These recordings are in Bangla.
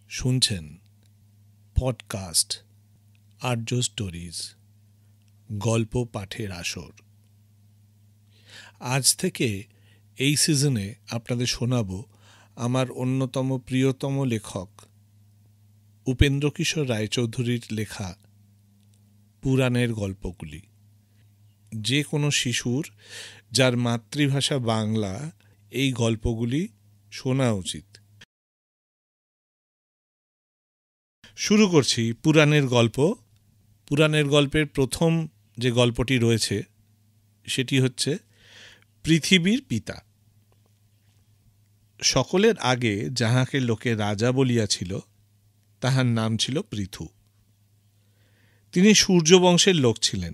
শুনছেন পডকাস্ট আর্য স্টোরিজ, গল্প পাঠের আসর। আজ থেকে এই সিজনে আপনাদের শোনাব আমার অন্যতম প্রিয়তম লেখক উপেন্দ্রকিশোর রায়চৌধুরীর লেখা পুরাণের গল্পগুলি। যে কোনো শিশুর যার মাতৃভাষা বাংলা এই গল্পগুলি শোনা উচিত। শুরু করছি পুরাণের গল্প। পুরাণের গল্পের প্রথম যে গল্পটি রয়েছে সেটি হচ্ছে পৃথিবীর পিতা। সকলের আগে যাহাকে লোকে রাজা বলিয়াছিল তাহার নাম ছিল পৃথু। তিনি সূর্যবংশের লোক ছিলেন।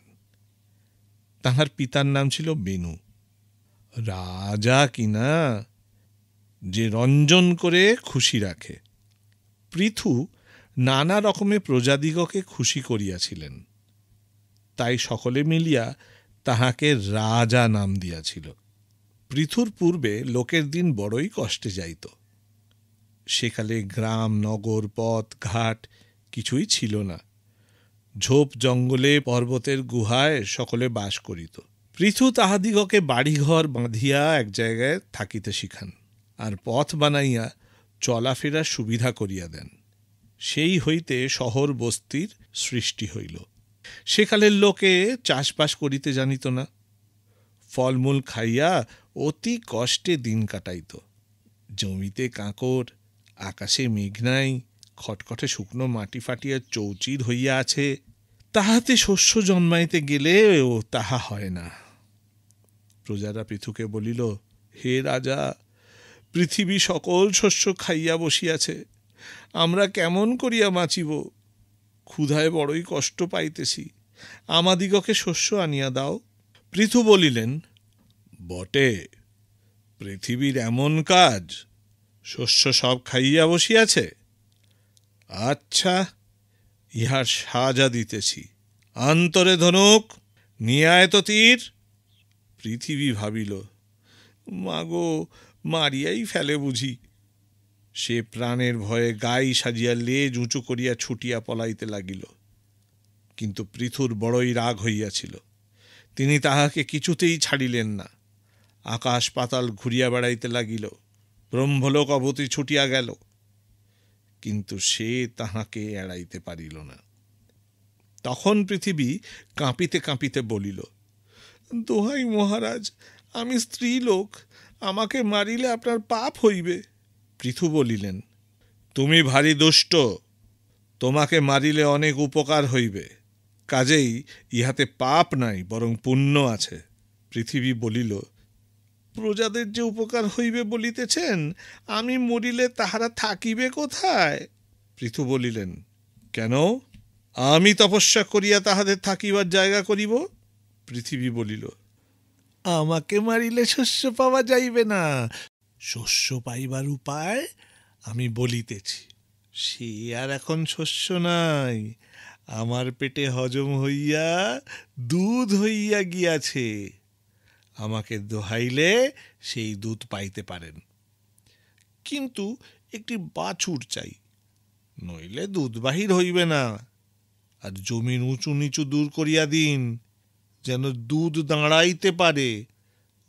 তাহার পিতার নাম ছিল বেনু। রাজা কিনা যে রঞ্জন করে খুশি রাখে। পৃথু নানা রকমে প্রজাদিগকে খুশি করিয়াছিলেন, তাই সকলে মিলিয়া তাহাকে রাজা নাম দিয়াছিল। পৃথুর পূর্বে লোকের দিন বড়ই কষ্টে যাইত। সেকালে গ্রাম নগর পথ ঘাট কিছুই ছিল না। ঝোপ জঙ্গলে পর্বতের গুহায় সকলে বাস করিত। পৃথু তাহাদিগকে বাড়িঘর বাঁধিয়া এক জায়গায় থাকিতে শিখান, আর পথ বানাইয়া চলাফেরার সুবিধা করিয়া দেন। সেই হইতে শহর বস্তির সৃষ্টি হইল। সেকালের লোকে চাষবাস করিতে জানিত না। ফলমূল খাইয়া অতি কষ্টে দিন কাটাইত। জমিতে কাঁকর, আকাশে মেঘ নাই, খটখটে শুকনো মাটি ফাটিয়া চৌচির হইয়া আছে, তাহাতে শস্য জন্মাইতে গেলেও তাহা হয় না। প্রজারা পৃথুকে বলিল, হে রাজা, পৃথিবী সকল শস্য খাইয়া বসিয়াছে, আমরা কেমন করিয়া বাঁচিব? ক্ষুধায় বড়ই কষ্ট পাইতেছি, আমাদিগকে শস্য আনিয়া দাও। পৃথু বলিলেন, বটে, পৃথিবীর এমন কাজ, শস্য সব খাইয়া বসিয়াছে? আচ্ছা, ইহার সাজা দিতেছি। অন্তরে ধনুক, নিয়ে আয় তো তীর। পৃথিবী ভাবিল, মাগো, মারিয়াই ফেলে বুঝি। সে প্রাণের ভয়ে গাই সাজিয়া লেজ উঁচু করিয়া ছুটিয়া পলাইতে লাগিল। কিন্তু পৃথুর বড়ই রাগ হইয়াছিল। তিনি তাহাকে কিছুতেই ছাড়িলেন না। আকাশ পাতাল ঘুরিয়া বেড়াইতে লাগিল। ব্রহ্মলোক অবধি ছুটিয়া গেল, কিন্তু সে তাহাকে এড়াইতে পারিল না। তখন পৃথিবী কাঁপিতে কাঁপিতে বলিল, দোহাই মহারাজ, আমি স্ত্রী লোক, আমাকে মারিলে আপনার পাপ হইবে। পৃথু বলিলেন, তুমি ভারী দুষ্ট, তোমাকে মারিলে অনেক উপকার হইবে, কাজেই ইহাতে পাপ নাই, বরং পুণ্য আছে। পৃথিবী বলিল, প্রজাদের যে উপকার হইবে বলিতেছেন, আমি মরিলে তাহারা থাকিবে কোথায়? পৃথু বলিলেন, কেন? আমি তপস্যা করিয়া তাহাদের থাকিবার জায়গা করিব। পৃথিবী বলিল, আমাকে মারিলে শস্য পাওয়া যাইবে না, শস্য পাইবার উপায় আমি বলিতেছি। সে আর এখন শস্য নাই, আমার পেটে হজম হইয়া দুধ হইয়া গিয়াছে। আমাকে দোহাইলে সেই দুধ পাইতে পারেন, কিন্তু একটি বাছুর চাই, নইলে দুধ বাহির হইবে না। আর জমির উঁচু নিচু দূর করিয়া দিন, যেন দুধ দাঁড়াইতে পারে,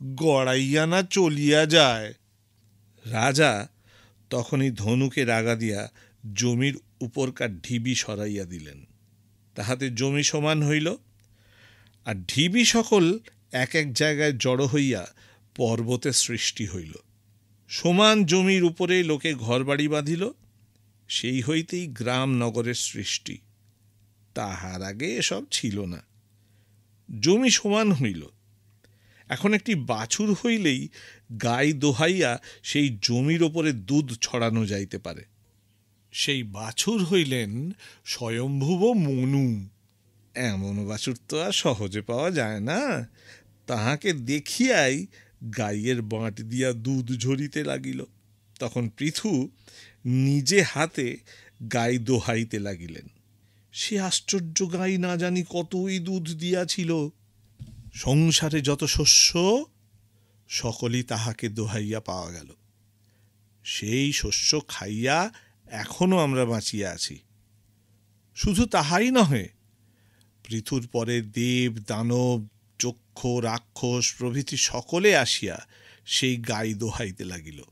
গড়াইয়া না চলিয়া যায়। রাজা তখনই ধনুকে রাগা দিয়া জমির উপরকার ঢিবি সরাইয়া দিলেন। তাহাতে জমি সমান হইল, আর ঢিবি সকল এক এক জায়গায় জড়ো হইয়া পর্বতের সৃষ্টি হইল। সমান জমির উপরে লোকে ঘরবাড়ি বাঁধিল। সেই হইতেই গ্রাম নগরের সৃষ্টি। তাহার আগে এসব ছিল না। জমি সমান হইল। এখন একটি বাছুর হইলেই গাই দোহাইয়া সেই জমির ওপরে দুধ ছড়ানো যাইতে পারে। সেই বাছুর হইলেন স্বয়ম্ভুব মনু। এমন বাছুর তো আর সহজে পাওয়া যায় না। তাহাকে দেখিয়াই গাইয়ের বাঁট দিয়া দুধ ঝরিতে লাগিল। তখন পৃথু নিজে হাতে গাই দোহাইতে লাগিলেন। সে আশ্চর্য গাই না জানি কতই দুধ দিয়াছিল। সংসারে যত শস্য সকলই তাহাকে দোহাইয়া পাওয়া গেল। সেই শস্য খাইয়া এখনও আমরা বাঁচিয়া আছি। শুধু তাহাই নহে, পৃথুর পরে দেব, দানব, যক্ষ, রাক্ষস প্রভৃতি সকলে আসিয়া সেই গাই দোহাইতে লাগিল।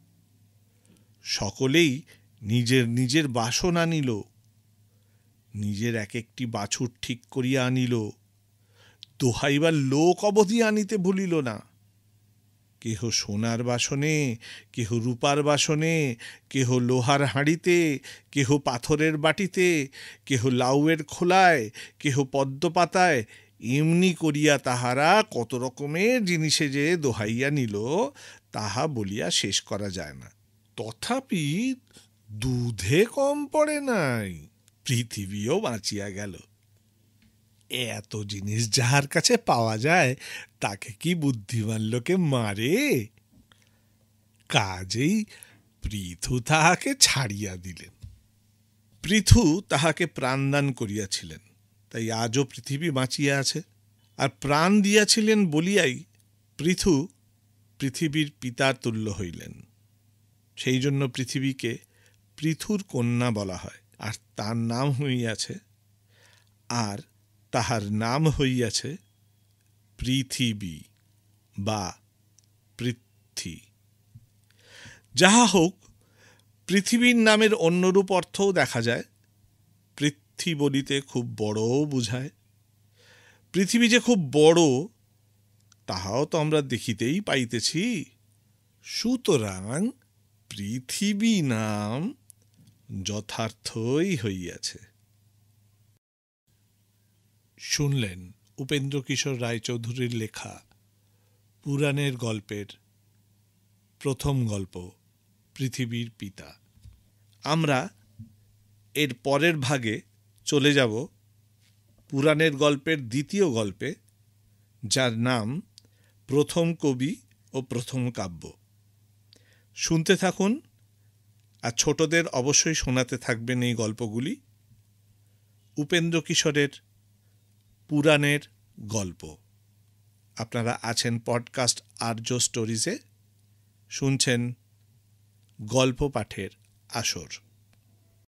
সকলেই নিজের নিজের বাসন আনিল, নিজের এক একটি বাছুর ঠিক করিয়া আনিল, দোহাইবার লোক অবধি আনিতে ভুলিল না। কেহ সোনার বাসনে, কেহ রূপার বাসনে, কেহ লোহার হাঁড়িতে, কেহ পাথরের বাটিতে, কেহ লাউয়ের খোলায়, কেহ পদ্ম পাতায়, এমনি করিয়া তাহারা কত রকমের জিনিসে যে দোহাইয়া নিল তাহা বলিয়া শেষ করা যায় না। তথাপি দুধে কম পড়ে নাই, পৃথিবীও বাঁচিয়া গেল। এত জিনিস যাহার কাছে পাওয়া যায় তাকে কি বুদ্ধিমান লোকে মারে? কাজেই পৃথু তাহাকে ছাড়িয়া দিলেন। পৃথু তাহাকে প্রাণদান করিয়াছিলেন, তাই আজও পৃথিবী বাঁচিয়া আছে। আর প্রাণ দিয়াছিলেন বলিয়াই পৃথু পৃথিবীর পিতার তুল্য হইলেন। সেই জন্য পৃথিবীকে পৃথুর কন্যা বলা হয়। আর তার নাম হইয়াছে, আর তাহার নাম হইয়াছে পৃথিবী বা পৃথ্বী। যাহা হোক, পৃথিবীর নামের অন্যরূপ অর্থও দেখা যায়। পৃথ্বী বলিতে খুব বড়ও বুঝায়। পৃথিবী যে খুব বড় তাহাও তো আমরা দেখিতেই পাইতেছি। সুতরাং পৃথিবী নাম যথার্থই হইয়াছে। শুনলেন উপেন্দ্রকিশোর রায়চৌধুরীর লেখা পুরাণের গল্পের প্রথম গল্প পৃথিবীর পিতা। আমরা এর পরের ভাগে চলে যাব পুরাণের গল্পের দ্বিতীয় গল্পে, যার নাম প্রথম কবি ও প্রথম কাব্য। শুনতে থাকুন, আর ছোটদের অবশ্যই শোনাতে থাকবেন এই গল্পগুলি। উপেন্দ্রকিশোরের পুরাণের গল্প। আপনারা আছেন পডকাস্ট আর্য স্টোরিজে, শুনছেন গল্প পাঠের আসর।